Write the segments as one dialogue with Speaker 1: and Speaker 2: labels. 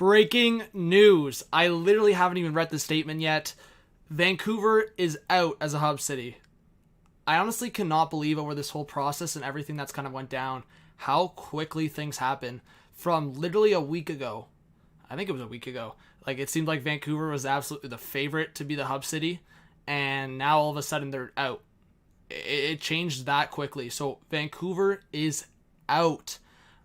Speaker 1: Breaking news. I literally haven't even read the statement yet. Vancouver is out as a hub city. I honestly cannot believe over this whole process and everything that's kind of went down, how quickly things happen from literally a week ago. I think it was a week ago. Like, it seemed like Vancouver was absolutely the favorite to be the hub city, and now all of a sudden they're out. It changed that quickly. So Vancouver is out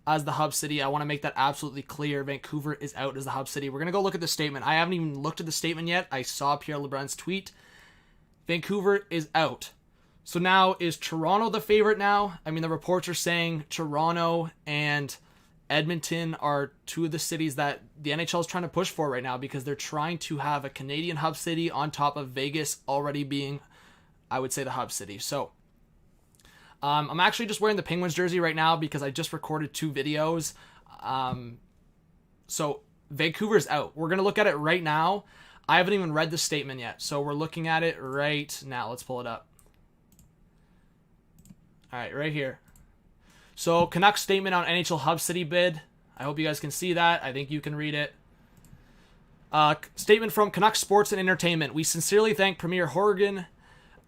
Speaker 1: as the hub city. I want to make that absolutely clear. Vancouver is out as the hub city. We're going to go look at the statement. I haven't even looked at the statement yet. I saw Pierre LeBrun's tweet. Vancouver is out. So now, is Toronto the favorite now? I mean, the reports are saying Toronto and Edmonton are two of the cities that the NHL is trying to push for right now because they're trying to have a Canadian hub city on top of Vegas already being, I would say, the hub city. So I'm actually just wearing the Penguins jersey right now because I just recorded 2 videos. So Vancouver's out. We're going to look at it right now. I haven't even read the statement yet. So we're looking at it right now. Let's pull it up. All right, right here. So Canucks statement on NHL hub city bid. I hope you guys can see that. I think you can read it. Statement from Canucks Sports and Entertainment. We sincerely thank Premier Horgan,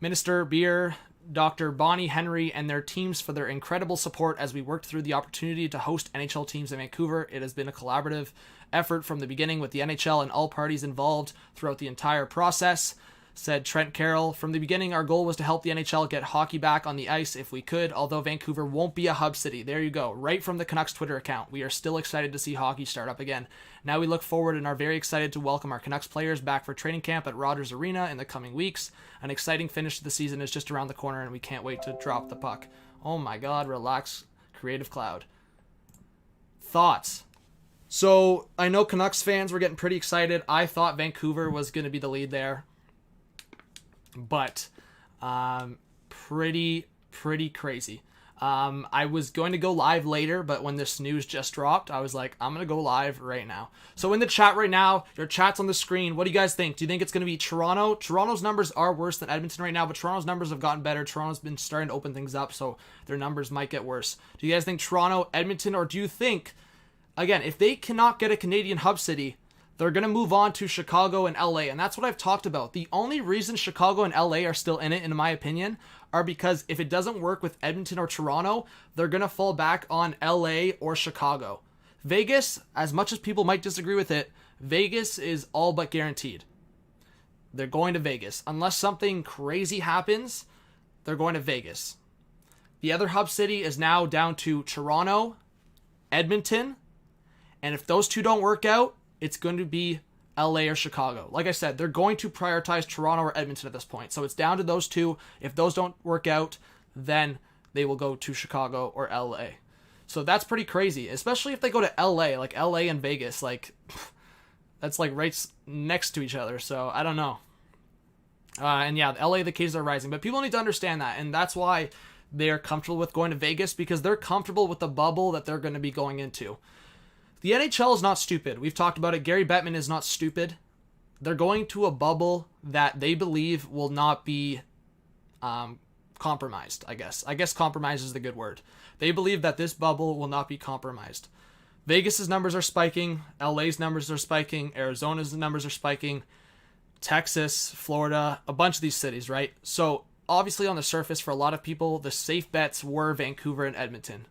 Speaker 1: Minister Beer, Dr. Bonnie Henry, and their teams for their incredible support as we worked through the opportunity to host NHL teams in Vancouver. It has been a collaborative effort from the beginning with the NHL and all parties involved throughout the entire process, said Trent Carroll. From the beginning, our goal was to help the NHL get hockey back on the ice if we could, although Vancouver won't be a hub city. There you go, right from the Canucks Twitter account. We are still excited to see hockey start up again. Now we look forward and are very excited to welcome our Canucks players back for training camp at Rogers Arena in the coming weeks. An exciting finish to the season is just around the corner, and we can't wait to drop the puck. Oh my god, relax, Creative Cloud. Thoughts? So, I know Canucks fans were getting pretty excited. I thought Vancouver was going to be the lead there. But pretty crazy. I was going to go live later, but when this news just dropped, I was like, I'm going to go live right now. So in the chat right now, your chat's on the screen. What do you guys think? Do you think it's going to be Toronto? Toronto's numbers are worse than Edmonton right now, but Toronto's numbers have gotten better. Toronto's been starting to open things up, so their numbers might get worse. Do you guys think Toronto, Edmonton, or do you think, again, if they cannot get a Canadian hub city, they're going to move on to Chicago and LA, and that's what I've talked about. The only reason Chicago and LA are still in it, in my opinion, are because if it doesn't work with Edmonton or Toronto, they're going to fall back on LA or Chicago. Vegas, as much as people might disagree with it, Vegas is all but guaranteed. They're going to Vegas. Unless something crazy happens, they're going to Vegas. The other hub city is now down to Toronto, Edmonton, and if those two don't work out, it's going to be LA or Chicago. Like I said, they're going to prioritize Toronto or Edmonton at this point. So it's down to those two. If those don't work out, then they will go to Chicago or LA. So that's pretty crazy, especially if they go to LA, like LA and Vegas. Like, that's like right next to each other. So I don't know. And yeah, LA, the cases are rising. But people need to understand that. And that's why they are comfortable with going to Vegas, because they're comfortable with the bubble that they're going to be going into. The NHL is not stupid. We've talked about it. Gary Bettman is not stupid. They're going to a bubble that they believe will not be compromised, I guess. I guess compromise is the good word. They believe that this bubble will not be compromised. Vegas's numbers are spiking. LA's numbers are spiking. Arizona's numbers are spiking. Texas, Florida, a bunch of these cities, right? So obviously on the surface, for a lot of people, the safe bets were Vancouver and Edmonton.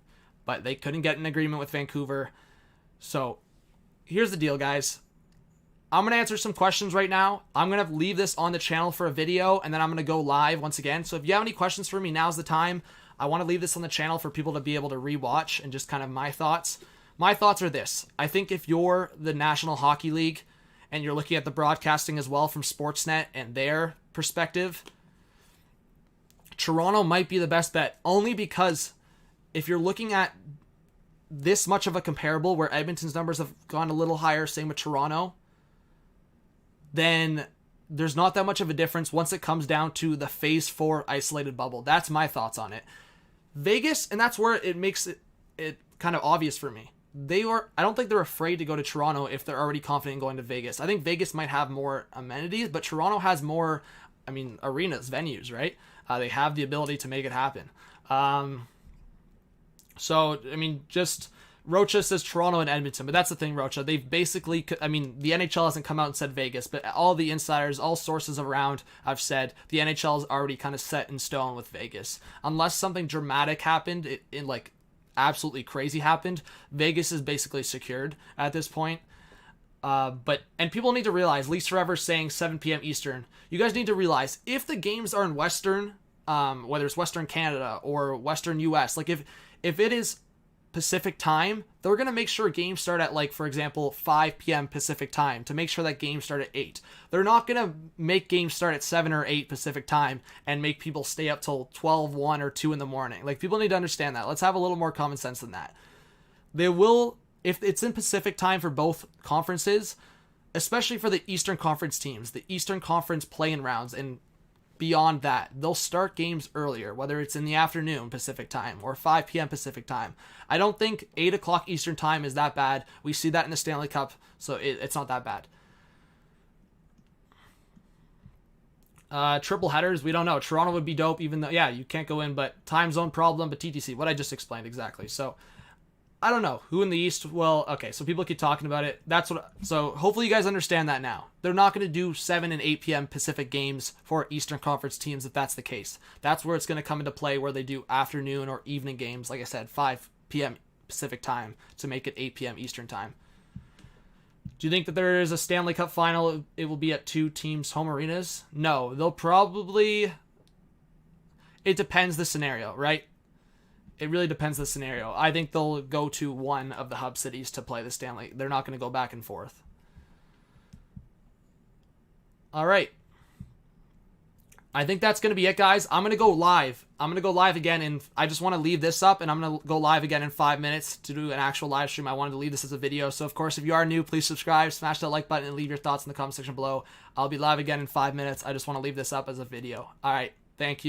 Speaker 1: But they couldn't get an agreement with Vancouver. So, here's the deal, guys. I'm going to answer some questions right now. I'm going to leave this on the channel for a video, and then I'm going to go live once again. So, if you have any questions for me, now's the time. I want to leave this on the channel for people to be able to rewatch and just kind of my thoughts. My thoughts are this. I think if you're the National Hockey League and you're looking at the broadcasting as well from Sportsnet and their perspective, Toronto might be the best bet. Only because if you're looking at this much of a comparable where Edmonton's numbers have gone a little higher, same with Toronto, then there's not that much of a difference once it comes down to the Phase 4 isolated bubble. That's my thoughts on it. Vegas, and that's where it makes it kind of obvious for me. I don't think they're afraid to go to Toronto if they're already confident in going to Vegas. I think Vegas might have more amenities, but Toronto has more, arenas, venues, right? They have the ability to make it happen. So, just Rocha says Toronto and Edmonton, but that's the thing, Rocha. They've basically, I mean, the NHL hasn't come out and said Vegas, but all the insiders, all sources around have said the NHL is already kind of set in stone with Vegas. Unless something dramatic happened, in like absolutely crazy happened, Vegas is basically secured at this point. And people need to realize, Leafs Forever saying 7 p.m. Eastern. You guys need to realize, if the games are in Western, whether it's Western Canada or Western US, like if it is Pacific time, they're going to make sure games start at, like, for example, 5 p.m. Pacific time to make sure that games start at 8. They're not going to make games start at 7 or 8 Pacific time and make people stay up till 12, 1, or 2 in the morning. Like, people need to understand that. Let's have a little more common sense than that. They will, if it's in Pacific time for both conferences, especially for the Eastern Conference teams, the Eastern Conference play-in rounds, and beyond that, they'll start games earlier, whether it's in the afternoon Pacific time or 5 p.m. Pacific time. I don't think 8 o'clock Eastern time is that bad. We see that in the Stanley Cup, so it's not that bad. Triple headers, we don't know. Toronto would be dope, even though, yeah, you can't go in, but time zone problem, but TTC, what I just explained exactly. So I don't know who in the East. Well, okay, so people keep talking about it. So hopefully you guys understand that now. They're not going to do 7 and 8 p.m. Pacific games for Eastern Conference teams if that's the case. That's where it's going to come into play, where they do afternoon or evening games, like I said, 5 p.m. Pacific time to make it 8 p.m. Eastern time. Do you think that there is a Stanley Cup final? It will be at 2 teams' home arenas? No, they'll probably... It depends the scenario, right? It really depends the scenario. I think they'll go to one of the hub cities to play the Stanley. They're not going to go back and forth. All right. I think that's going to be it, guys. I'm going to go live. I'm going to go live again, and I just want to leave this up, and I'm going to go live again in 5 minutes to do an actual live stream. I wanted to leave this as a video. So, of course, if you are new, please subscribe, smash that like button, and leave your thoughts in the comment section below. I'll be live again in 5 minutes. I just want to leave this up as a video. All right. Thank you.